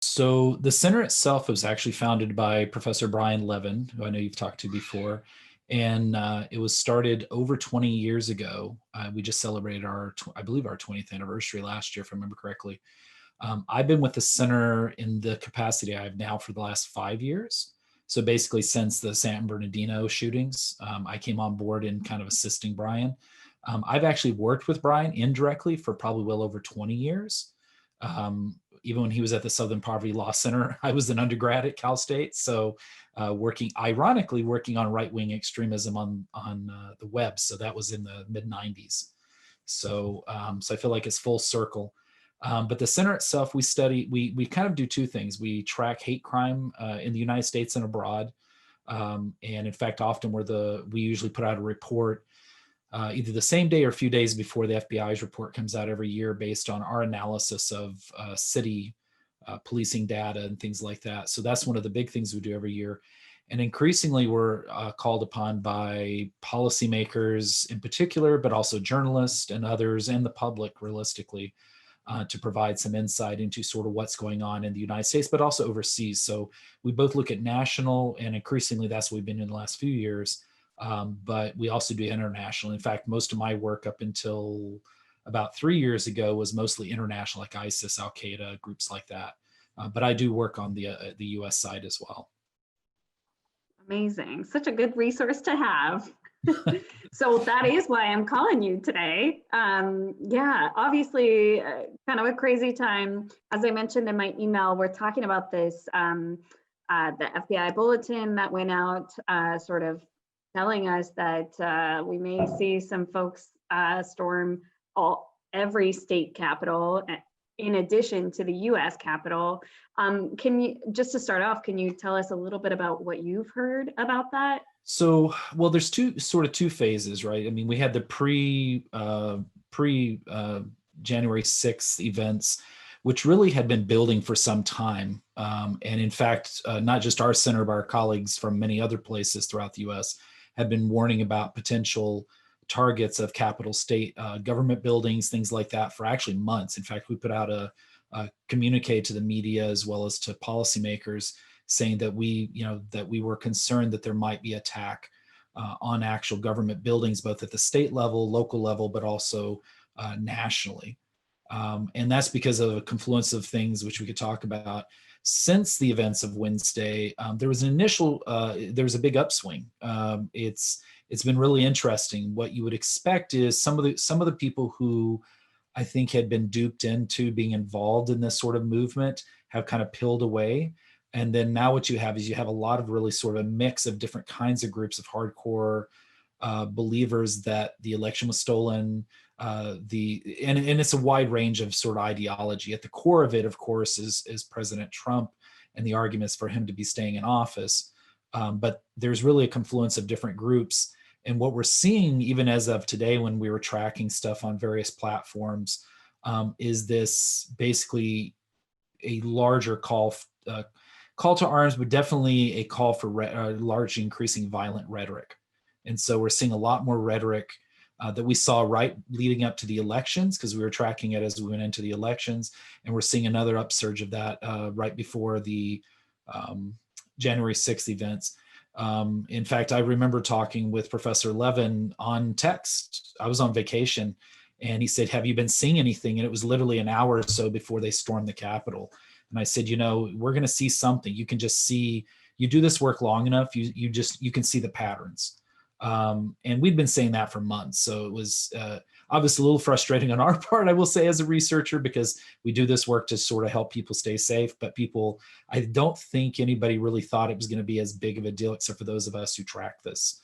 So the center itself was actually founded by Professor Brian Levin, who I know you've talked to before, and it was started over 20 years ago. We just celebrated I believe, our 20th anniversary last year, if I remember correctly. I've been with the center in the capacity I have now for the last 5 years. So basically, since the San Bernardino shootings, I came on board in kind of assisting Brian. I've actually worked with Brian indirectly for probably well over 20 years. Even when he was at the Southern Poverty Law Center, I was an undergrad at Cal State. So ironically, working on right-wing extremism on the web. So that was in the mid 90s. So I feel like it's full circle. But the center itself, we kind of do two things. We track hate crime in the United States and abroad. And in fact, often we usually put out a report either the same day or a few days before the FBI's report comes out every year based on our analysis of city policing data and things like that. So that's one of the big things we do every year. And increasingly, we're called upon by policymakers in particular, but also journalists and others and the public, realistically, to provide some insight into sort of what's going on in the United States, but also overseas. So we both look at national, and increasingly that's what we've been in the last few years. But we also do international. In fact, most of my work up until about 3 years ago was mostly international, like ISIS, Al Qaeda, groups like that. But I do work on the US side as well. Amazing. Such a good resource to have. So that is why I'm calling you today. Yeah, obviously, kind of a crazy time. As I mentioned in my email, we're talking about this, the FBI bulletin that went out, sort of telling us that we may see some folks storm every state capitol in addition to the US Capitol. Can you, just to start off, can you tell us a little bit about what you've heard about that? So, well, there's two phases, right? I mean, we had the pre January 6th events, which really had been building for some time. And in fact, not just our center, but our colleagues from many other places throughout the US have been warning about potential targets of Capitol state government buildings, things like that, for actually months. In fact, we put out a communique to the media as well as to policymakers saying that we were concerned that there might be attack on actual government buildings, both at the state level, local level, but also nationally. And that's because of a confluence of things which we could talk about. Since the events of Wednesday, there was a big upswing. It's been really interesting. What you would expect is some of the people who I think had been duped into being involved in this sort of movement have kind of peeled away. And then now what you have is you have a lot of really sort of a mix of different kinds of groups of hardcore believers that the election was stolen, and it's a wide range of sort of ideology. At the core of it, of course, is President Trump and the arguments for him to be staying in office. But there's really a confluence of different groups. And what we're seeing, even as of today, when we were tracking stuff on various platforms, is this basically a larger call to arms, but definitely a call for large increasing violent rhetoric. And so we're seeing a lot more rhetoric that we saw right leading up to the elections, because we were tracking it as we went into the elections. And we're seeing another upsurge of that right before the January 6th events. In fact, I remember talking with Professor Levin on text. I was on vacation and he said, "Have you been seeing anything?" And it was literally an hour or so before they stormed the Capitol. And I said, we're going to see something. You can just see, you do this work long enough, you can see the patterns. And we'd been saying that for months. So it was obviously a little frustrating on our part, I will say, as a researcher, because we do this work to sort of help people stay safe. But I don't think anybody really thought it was going to be as big of a deal, except for those of us who track this.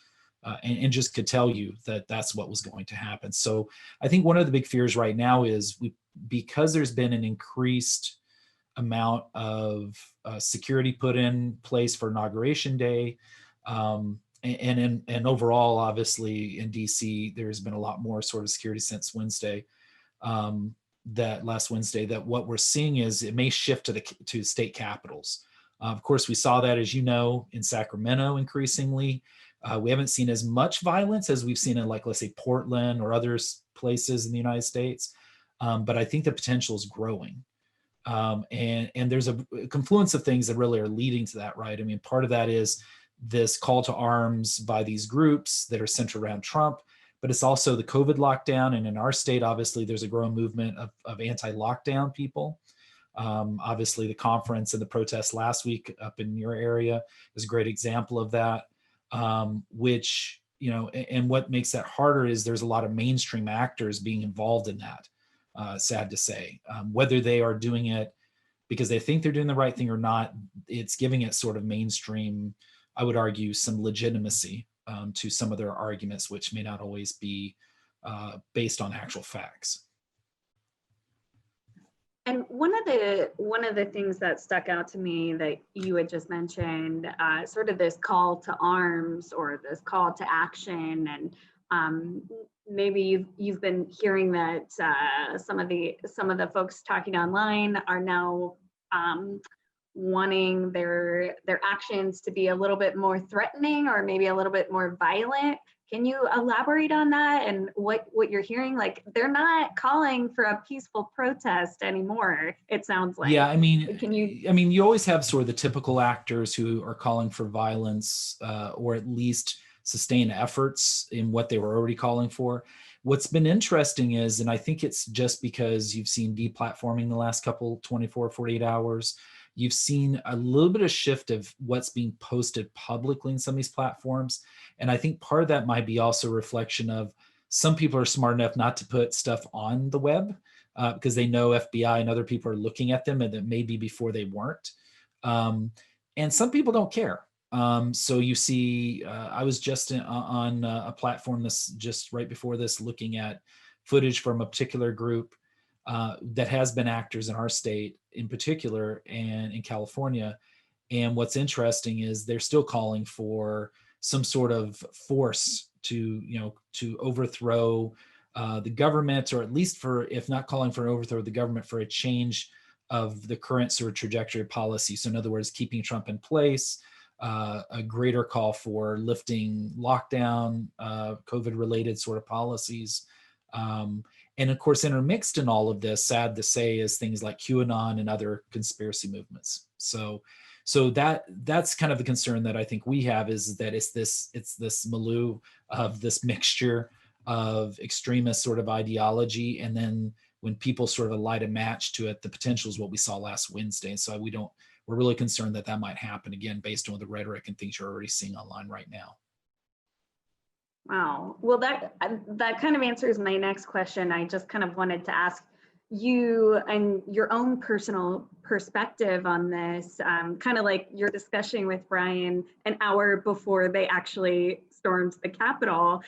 And just could tell you that that's what was going to happen. So I think one of the big fears right now is because there's been an increased amount of security put in place for Inauguration Day. And overall, obviously, in DC, there's been a lot more sort of security since Wednesday, that last Wednesday, that what we're seeing is it may shift to state capitals. Of course, we saw that, as you know, in Sacramento increasingly. We haven't seen as much violence as we've seen in, like, let's say, Portland or other places in the United States. But I think the potential is growing. And there's a confluence of things that really are leading to that, right? I mean, part of that is this call to arms by these groups that are centered around Trump, but it's also the COVID lockdown. And in our state, obviously, there's a growing movement of anti-lockdown people. Obviously, the conference and the protests last week up in your area is a great example of that, which, and what makes that harder is there's a lot of mainstream actors being involved in that, sad to say. Whether they are doing it because they think they're doing the right thing or not, it's giving it sort of mainstream, I would argue, some legitimacy to some of their arguments, which may not always be based on actual facts. And one of the things that stuck out to me that you had just mentioned, sort of this call to arms or this call to action, and maybe you've been hearing that some of the folks talking online are now wanting their actions to be a little bit more threatening or maybe a little bit more violent. Can you elaborate on that and what you're hearing? Like, they're not calling for a peaceful protest anymore, it sounds like. Yeah, I mean, I mean, you always have sort of the typical actors who are calling for violence or at least sustain efforts in what they were already calling for. What's been interesting is, and I think it's just because you've seen deplatforming the last couple 24, 48 hours, you've seen a little bit of shift of what's being posted publicly in some of these platforms. And I think part of that might be also a reflection of some people are smart enough not to put stuff on the web because they know FBI and other people are looking at them, and that maybe before they weren't. And some people don't care. So you see, I was just on a platform this just right before this, looking at footage from a particular group that has been actors in our state in particular and in California. And what's interesting is they're still calling for some sort of force to overthrow the government, or at least for, if not calling for an overthrow of the government, for a change of the current sort of trajectory of policy. So in other words, keeping Trump in place, a greater call for lifting lockdown, COVID-related sort of policies. And of course, intermixed in all of this, sad to say, is things like QAnon and other conspiracy movements. So that's kind of the concern that I think we have, is that it's this milieu of this mixture of extremist sort of ideology, and then when people sort of light a match to it, the potential is what we saw last Wednesday. And so we're really concerned that might happen again based on the rhetoric and things you're already seeing online right now. Wow. Well, that kind of answers my next question. I just kind of wanted to ask you and your own personal perspective on this, kind of like your discussion with Brian an hour before they actually stormed the Capitol.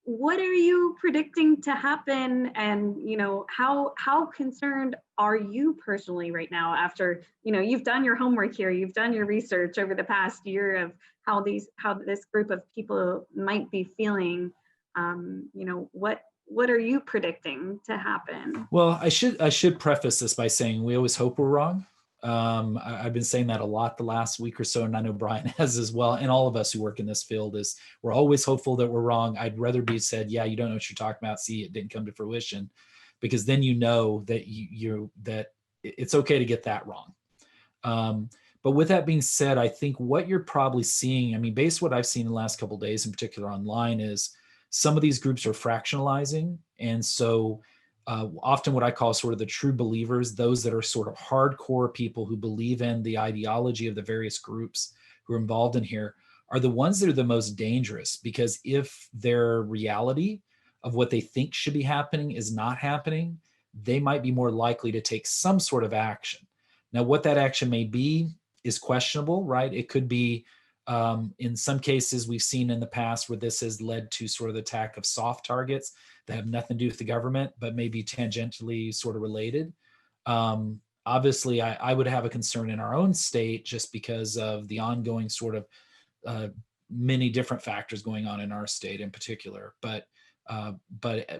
What are you predicting to happen? And, how concerned are you personally right now after, you've done your homework here, you've done your research over the past year of how this group of people might be feeling? What are you predicting to happen? Well, I should preface this by saying we always hope we're wrong. I've been saying that a lot the last week or so, and I know Brian has as well. And all of us who work in this field we're always hopeful that we're wrong. I'd rather be said, yeah, you don't know what you're talking about. See, it didn't come to fruition, because then you know that that it's okay to get that wrong. But with that being said, I think what you're probably seeing, I mean, based on what I've seen in the last couple of days, in particular online, is some of these groups are fractionalizing, and so. Often what I call sort of the true believers, those that are sort of hardcore people who believe in the ideology of the various groups who are involved in here, are the ones that are the most dangerous, because if their reality of what they think should be happening is not happening, they might be more likely to take some sort of action. Now, what that action may be is questionable, right? It could be, in some cases we've seen in the past where this has led to sort of the attack of soft targets that have nothing to do with the government, but maybe tangentially sort of related. Obviously, I would have a concern in our own state just because of the ongoing sort of many different factors going on in our state in particular. But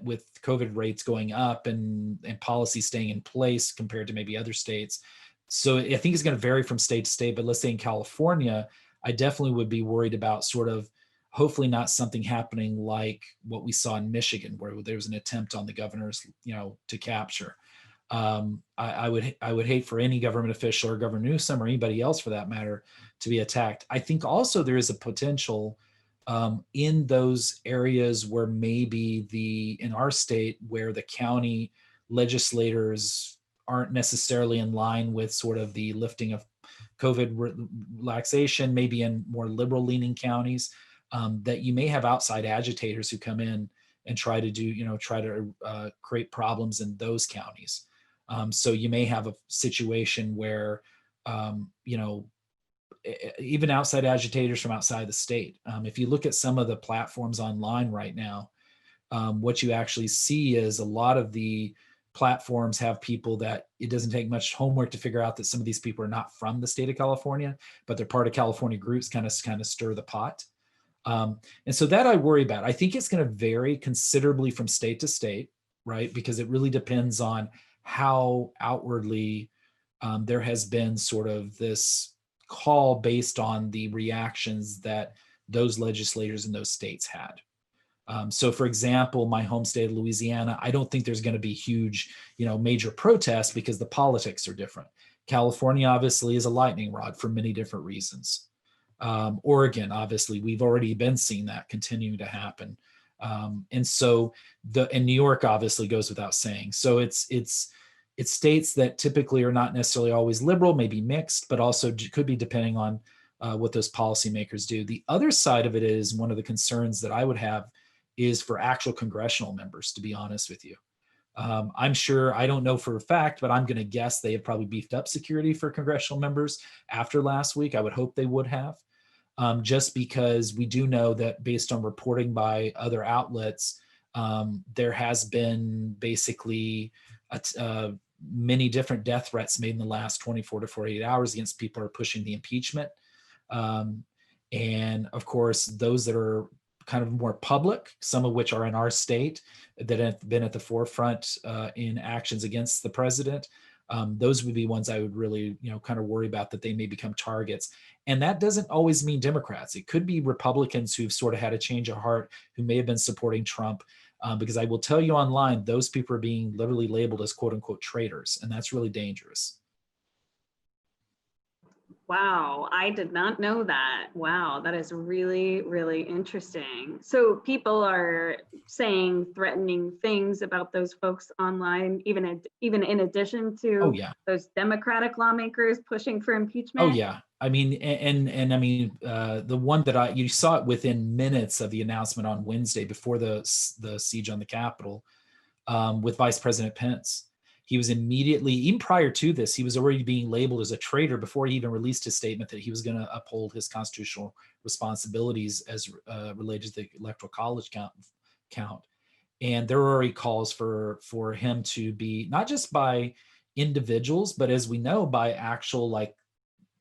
with COVID rates going up and policy staying in place compared to maybe other states. So I think it's going to vary from state to state, but let's say in California, I definitely would be worried about sort of hopefully not something happening like what we saw in Michigan, where there was an attempt on the governors, to capture. I would hate for any government official or Governor Newsom or anybody else for that matter to be attacked. I think also there is a potential in those areas where maybe in our state, where the county legislators aren't necessarily in line with sort of the lifting of COVID relaxation, maybe in more liberal leaning counties, that you may have outside agitators who come in and try to create problems in those counties. So you may have a situation where, even outside agitators from outside the state. If you look at some of the platforms online right now, what you actually see is a lot of the platforms have people that it doesn't take much homework to figure out that some of these people are not from the state of California, but they're part of California groups, kind of stir the pot. And so that I worry about. I think it's going to vary considerably from state to state, right? Because it really depends on how outwardly there has been sort of this call based on the reactions that those legislators in those states had. So for example, my home state of Louisiana, I don't think there's going to be huge, major protests because the politics are different. California obviously is a lightning rod for many different reasons. Oregon, obviously, we've already been seeing that continuing to happen. And so and New York obviously goes without saying. So it's states that typically are not necessarily always liberal, maybe mixed, but also could be depending on what those policymakers do. The other side of it is, one of the concerns that I would have is for actual congressional members, to be honest with you. I'm sure, I don't know for a fact, but I'm going to guess they have probably beefed up security for congressional members after last week. I would hope they would have, just because we do know that based on reporting by other outlets, there has been basically many different death threats made in the last 24 to 48 hours against people who are pushing the impeachment. And of course, those that are kind of more public, some of which are in our state, that have been at the forefront in actions against the president. Those would be ones I would really, kind of worry about, that they may become targets. And that doesn't always mean Democrats. It could be Republicans who've sort of had a change of heart, who may have been supporting Trump. Because I will tell you online, those people are being literally labeled as quote unquote traitors. And that's really dangerous. Wow, I did not know that. Wow, that is really, really interesting. So people are saying threatening things about those folks online, even in addition Oh to yeah. those Democratic lawmakers pushing for impeachment. Oh yeah. I mean, and I mean, the one that you saw it within minutes of the announcement on Wednesday before the siege on the Capitol, with Vice President Pence. He was immediately, even prior to this, he was already being labeled as a traitor before he even released his statement that he was going to uphold his constitutional responsibilities as related to the electoral college count. And there were already calls for him to be, not just by individuals, but as we know, by actual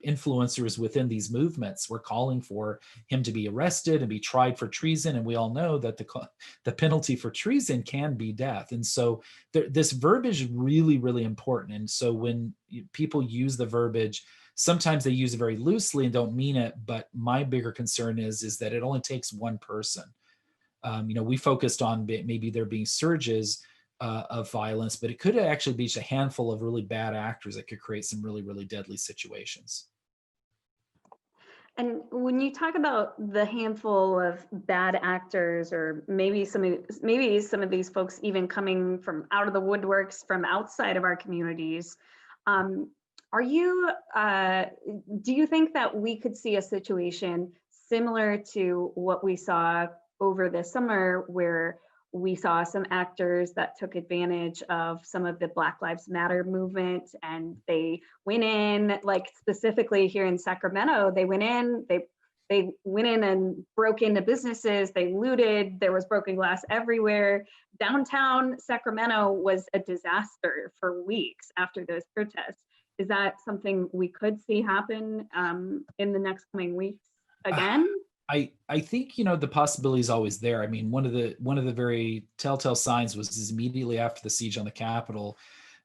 influencers within these movements were calling for him to be arrested and be tried for treason. And we all know that the penalty for treason can be death. And so this verbiage is really, really important. And so when people use the verbiage, sometimes they use it very loosely and don't mean it. But my bigger concern is that it only takes one person. We focused on maybe there being surges of violence, but it could actually be just a handful of really bad actors that could create some really, really deadly situations. And when you talk about the handful of bad actors, or maybe some of these folks even coming from out of the woodworks from outside of our communities, do you think that we could see a situation similar to what we saw over the summer, where we saw some actors that took advantage of some of the Black Lives Matter movement, and they went in, like specifically here in Sacramento, they went in and broke into businesses, they looted, there was broken glass everywhere. Downtown Sacramento was a disaster for weeks after those protests. Is that something we could see happen in the next coming weeks again? I think, the possibility is always there. I mean, one of the very telltale signs was immediately after the siege on the Capitol,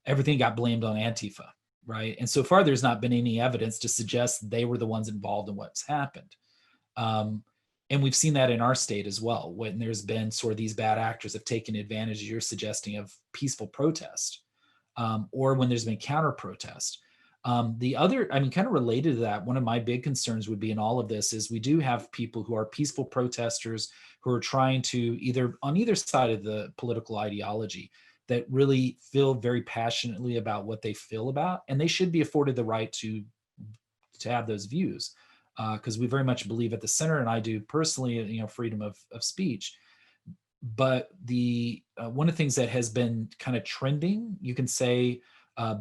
everything got blamed on Antifa, right? And so far, there's not been any evidence to suggest they were the ones involved in what's happened. And we've seen that in our state as well, when there's been sort of these bad actors have taken advantage, as you're suggesting, of peaceful protest. or when there's been counter protest. The other, I mean, kind of related to that, one of my big concerns would be in all of this is we do have people who are peaceful protesters who are trying to either on either side of the political ideology that really feel very passionately about what they feel about, and they should be afforded the right to have those views, because we very much believe at the center, and I do personally, freedom of speech. But the one of the things that has been kind of trending, you can say,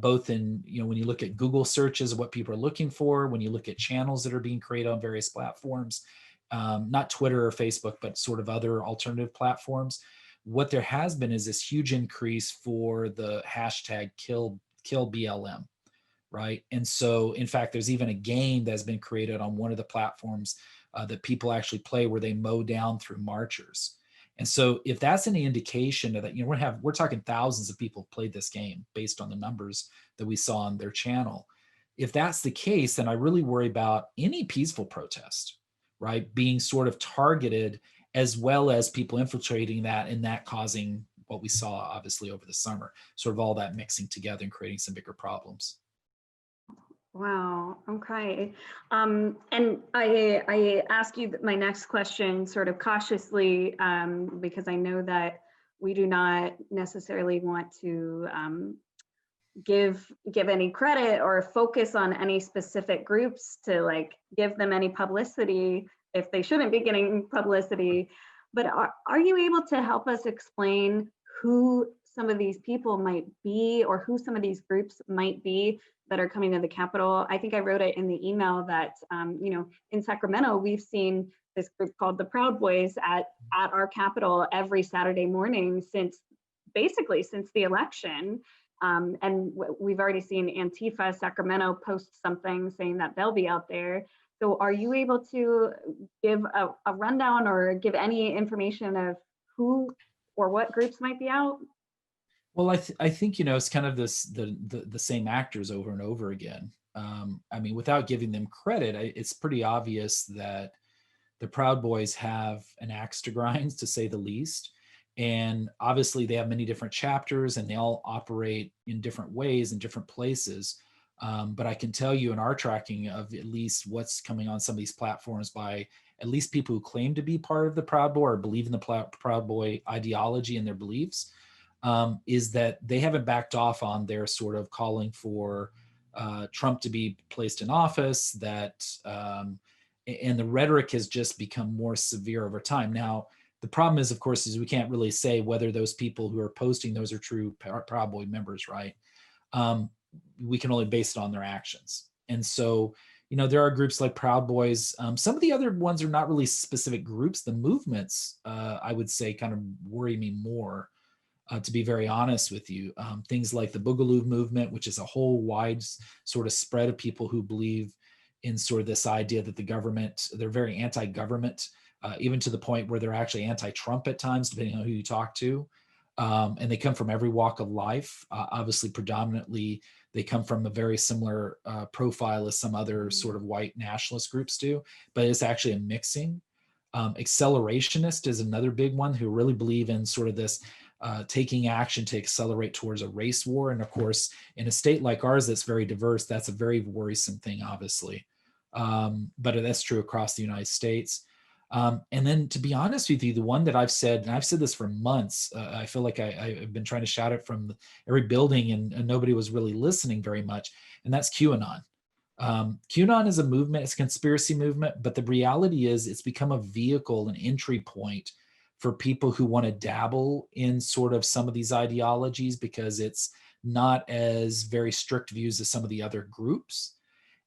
both in, when you look at Google searches of what people are looking for, when you look at channels that are being created on various platforms, not Twitter or Facebook, but sort of other alternative platforms, what there has been is this huge increase for the hashtag kill BLM, right? And so, in fact, there's even a game that's been created on one of the platforms that people actually play where they mow down through marchers. And so, if that's any indication of that, we're talking thousands of people played this game based on the numbers that we saw on their channel. If that's the case, then I really worry about any peaceful protest, right, being sort of targeted, as well as people infiltrating that and that causing what we saw obviously over the summer, sort of all that mixing together and creating some bigger problems. Wow. Okay. And I ask you my next question sort of cautiously, because I know that we do not necessarily want to give any credit or focus on any specific groups to like give them any publicity if they shouldn't be getting publicity. But are you able to help us explain who some of these people might be, or who some of these groups might be that are coming to the Capitol? I think I wrote it in the email that, in Sacramento, we've seen this group called the Proud Boys at our Capitol every Saturday morning since the election. And we've already seen Antifa Sacramento post something saying that they'll be out there. So are you able to give a rundown or give any information of who or what groups might be out? Well, I think, it's kind of the same actors over and over again. I mean, without giving them credit, it's pretty obvious that the Proud Boys have an axe to grind, to say the least. And obviously they have many different chapters and they all operate in different ways in different places. But I can tell you in our tracking of at least what's coming on some of these platforms by at least people who claim to be part of the Proud Boy or believe in the Proud Boy ideology and their beliefs, is that they haven't backed off on their sort of calling for Trump to be placed in office, and the rhetoric has just become more severe over time. Now, the problem is, of course, is we can't really say whether those people who are posting those are true Proud Boy members, right? We can only base it on their actions. And so, there are groups like Proud Boys. Some of the other ones are not really specific groups. The movements, I would say, kind of worry me more. To be very honest with you, things like the Boogaloo movement, which is a whole wide sort of spread of people who believe in sort of this idea that the government, they're very anti-government, even to the point where they're actually anti-Trump at times, depending on who you talk to. And they come from every walk of life. Obviously, predominantly, they come from a very similar profile as some other sort of white nationalist groups do, but it's actually a mixing. Accelerationist is another big one who really believe in sort of this taking action to accelerate towards a race war. And of course, in a state like ours that's very diverse, that's a very worrisome thing, obviously. But that's true across the United States. And then, to be honest with you, the one that I've said, and I've said this for months, I feel like I've been trying to shout it from every building and nobody was really listening very much, and that's QAnon. QAnon is a movement, it's a conspiracy movement, but the reality is it's become a vehicle, an entry point for people who want to dabble in sort of some of these ideologies because it's not as very strict views as some of the other groups.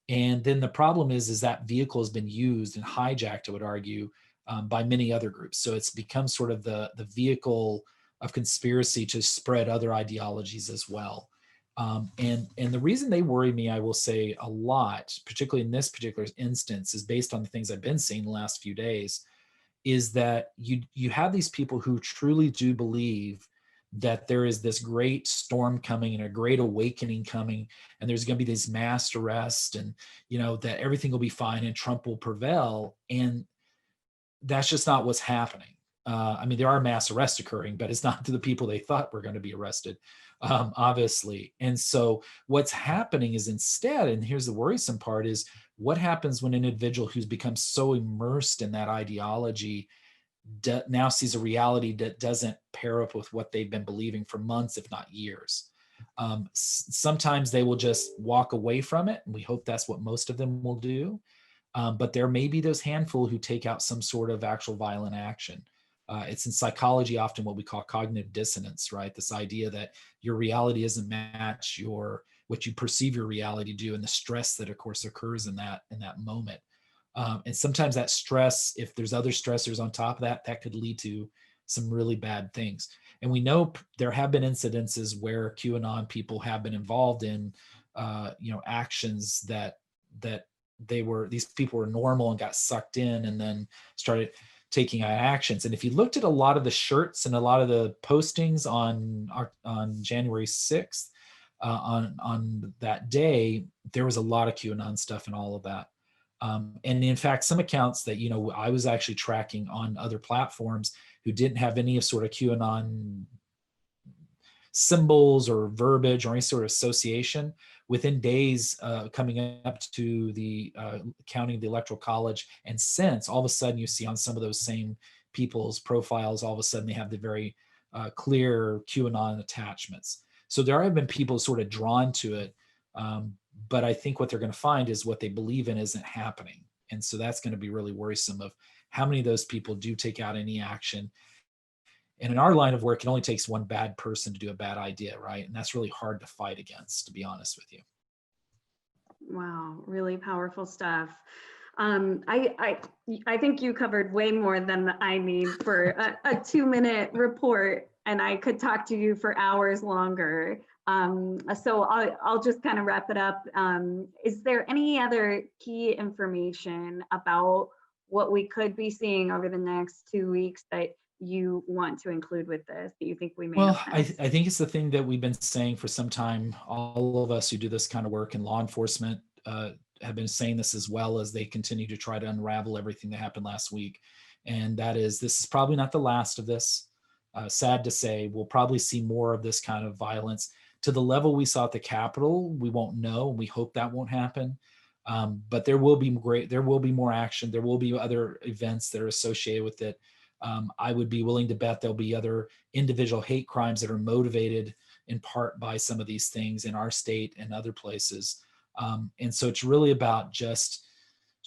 And then the problem is that vehicle has been used and hijacked, I would argue, by many other groups. So it's become sort of the vehicle of conspiracy to spread other ideologies as well. And the reason they worry me, I will say a lot, particularly in this particular instance, is based on the things I've been seeing the last few days, is that you have these people who truly do believe that there is this great storm coming and a great awakening coming, and there's going to be this mass arrest, and that everything will be fine and Trump will prevail. And that's just not what's happening. I mean, there are mass arrests occurring, but it's not to the people they thought were going to be arrested, obviously. And so what's happening is instead, and here's the worrisome part, is what happens when an individual who's become so immersed in that ideology now sees a reality that doesn't pair up with what they've been believing for months, if not years. Sometimes they will just walk away from it, and we hope that's what most of them will do. But there may be those handful who take out some sort of actual violent action. It's in psychology often what we call cognitive dissonance, right? This idea that your reality doesn't match what you perceive your reality to do, and the stress that, of course, occurs in that moment. And sometimes that stress, if there's other stressors on top of that, that could lead to some really bad things. And we know there have been incidences where QAnon people have been involved in, actions that these people were normal and got sucked in and then started taking actions. And if you looked at a lot of the shirts and a lot of the postings on January 6th, on that day, there was a lot of QAnon stuff and all of that. And in fact, some accounts that, I was actually tracking on other platforms who didn't have any sort of QAnon symbols or verbiage or any sort of association, within days coming up to the counting of the Electoral College, and since, all of a sudden you see on some of those same people's profiles, all of a sudden they have the very clear QAnon attachments. So there have been people sort of drawn to it, but I think what they're going to find is what they believe in isn't happening. And so that's going to be really worrisome, of how many of those people do take out any action. And in our line of work, it only takes one bad person to do a bad idea, right? And that's really hard to fight against, to be honest with you. Wow, really powerful stuff. I think you covered way more than I need for a 2-minute report, and I could talk to you for hours longer. So I'll just kind of wrap it up. Is there any other key information about what we could be seeing over the next 2 weeks that you want to include with this, that you think we may Well, have missed? I think it's the thing that we've been saying for some time. All of us who do this kind of work in law enforcement have been saying this, as well as they continue to try to unravel everything that happened last week. And that is, this is probably not the last of this. Sad to say, we'll probably see more of this kind of violence. To the level we saw at the Capitol, we won't know. We hope that won't happen. But there will be more action. There will be other events that are associated with it. I would be willing to bet there'll be other individual hate crimes that are motivated in part by some of these things in our state and other places. And so it's really about just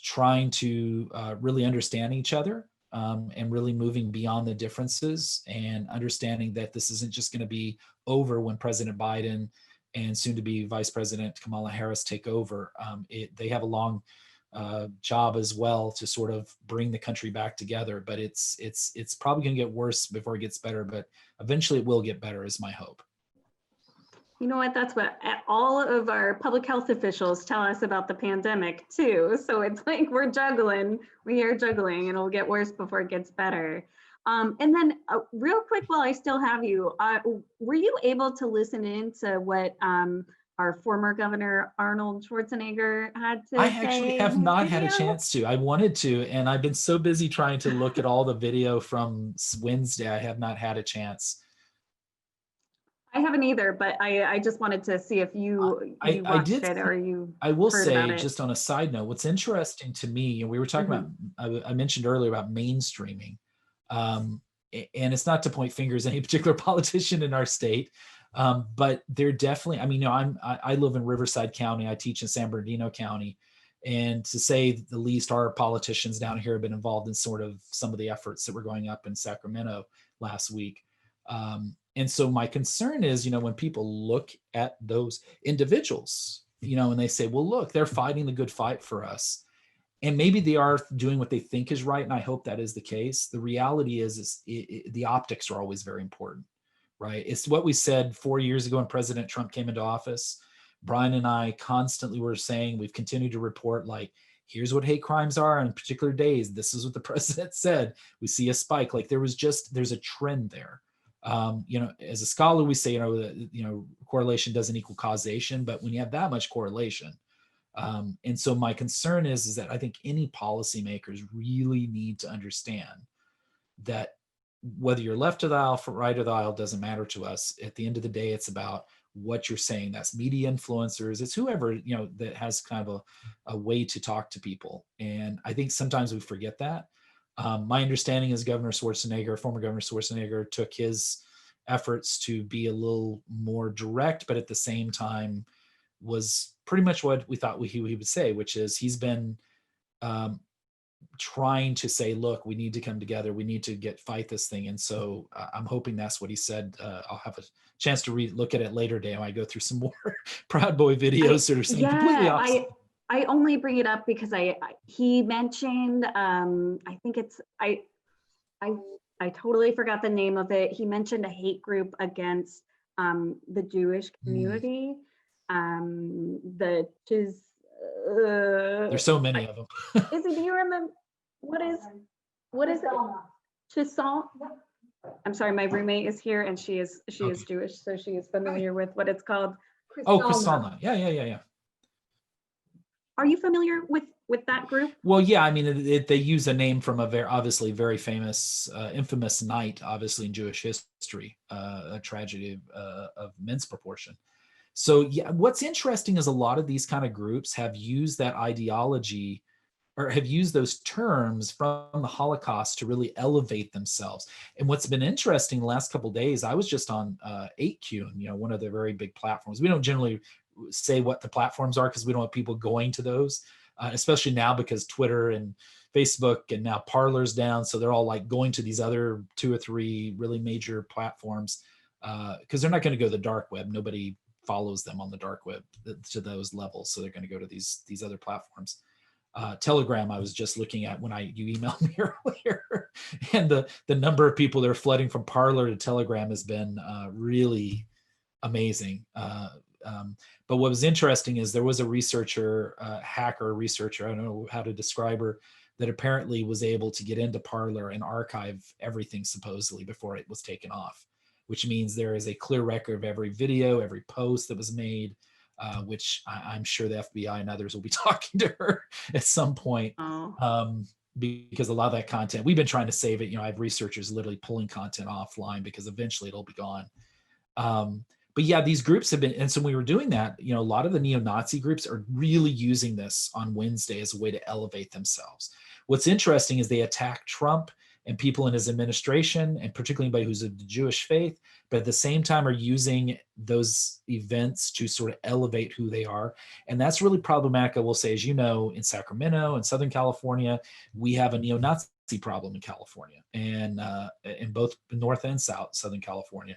trying to really understand each other, and really moving beyond the differences, and understanding that this isn't just going to be over when President Biden and soon to be Vice President Kamala Harris take over. They have a long job as well to sort of bring the country back together, but it's probably going to get worse before it gets better, but eventually it will get better, is my hope. You know what, that's what all of our public health officials tell us about the pandemic too. So it's like we are juggling and it'll get worse before it gets better. And then real quick, while I still have you, were you able to listen in to what our former Governor Arnold Schwarzenegger had to say? I actually have not had a chance to. I wanted to, and I've been so busy trying to look at all the video from Wednesday, I have not had a chance. I haven't either, but I just wanted to see if you watched it, or you I will heard say, about it. just on a side note, what's interesting to me, and we were talking about, I mentioned earlier about mainstreaming, and it's not to point fingers at any particular politician in our state, but they're definitely, I mean, I live in Riverside County, I teach in San Bernardino County, and to say the least, our politicians down here have been involved in sort of some of the efforts that were going up in Sacramento last week. And so my concern is, when people look at those individuals, and they say, well, look, they're fighting the good fight for us. And maybe they are doing what they think is right. And I hope that is the case. The reality is the optics are always very important, right? It's what we said 4 years ago when President Trump came into office. Brian and I constantly were saying, we've continued to report, like, here's what hate crimes are on particular days. This is what the president said. We see a spike. Like, there's a trend there. As a scholar, we say, correlation doesn't equal causation, but when you have that much correlation, and so my concern is that I think any policymakers really need to understand that whether you're left of the aisle, right of the aisle, doesn't matter to us. At the end of the day, it's about what you're saying. That's media influencers. It's whoever, that has kind of a way to talk to people. And I think sometimes we forget that. My understanding is former Governor Schwarzenegger took his efforts to be a little more direct, but at the same time was pretty much what we thought he would say, which is he's been um, trying to say, look, we need to come together. We need to fight this thing. And so I'm hoping that's what he said. I'll have a chance to look at it later today. I might go through some more Proud Boy videos that are saying completely opposite. I only bring it up because he mentioned, I think it's, I totally forgot the name of it. He mentioned a hate group against the Jewish community. There's so many of them. Izzy, do you remember what is it? Chisholm? I'm sorry, my roommate is here and she is Jewish, so she is familiar with what it's called. Oh, Kristallnacht. Yeah. Are you familiar with that group? Well, yeah. I mean, they use a name from a very famous, infamous night, obviously in Jewish history, a tragedy of immense proportion. So, yeah, what's interesting is a lot of these kind of groups have used that ideology or have used those terms from the Holocaust to really elevate themselves. And what's been interesting the last couple of days, I was just on 8Q, one of the very big platforms. We don't generally say what the platforms are because we don't want people going to those, especially now because Twitter and Facebook and now Parler's down. So they're all like going to these other 2 or 3 really major platforms because they're not going to go to the dark web. Nobody follows them on the dark web to those levels. So they're going to go to these other platforms. Telegram, I was just looking at when you emailed me earlier, and the number of people that are flooding from Parler to Telegram has been really amazing. But what was interesting is there was a hacker researcher, I don't know how to describe her, that apparently was able to get into Parler and archive everything supposedly before it was taken off, which means there is a clear record of every video, every post that was made, which I'm sure the FBI and others will be talking to her at some point. Because a lot of that content, we've been trying to save it. I have researchers literally pulling content offline because eventually it'll be gone. But yeah, these groups have been, and so when we were doing that, a lot of the neo-Nazi groups are really using this on Wednesday as a way to elevate themselves. What's interesting is they attack Trump and people in his administration, and particularly anybody who's of the Jewish faith, but at the same time are using those events to sort of elevate who they are. And that's really problematic, I will say. As you know, in Sacramento and Southern California, we have a neo-Nazi problem in California, and in both North and Southern California.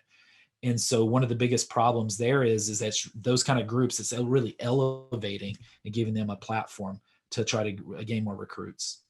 And so one of the biggest problems there is that those kind of groups, it's really elevating and giving them a platform to try to gain more recruits.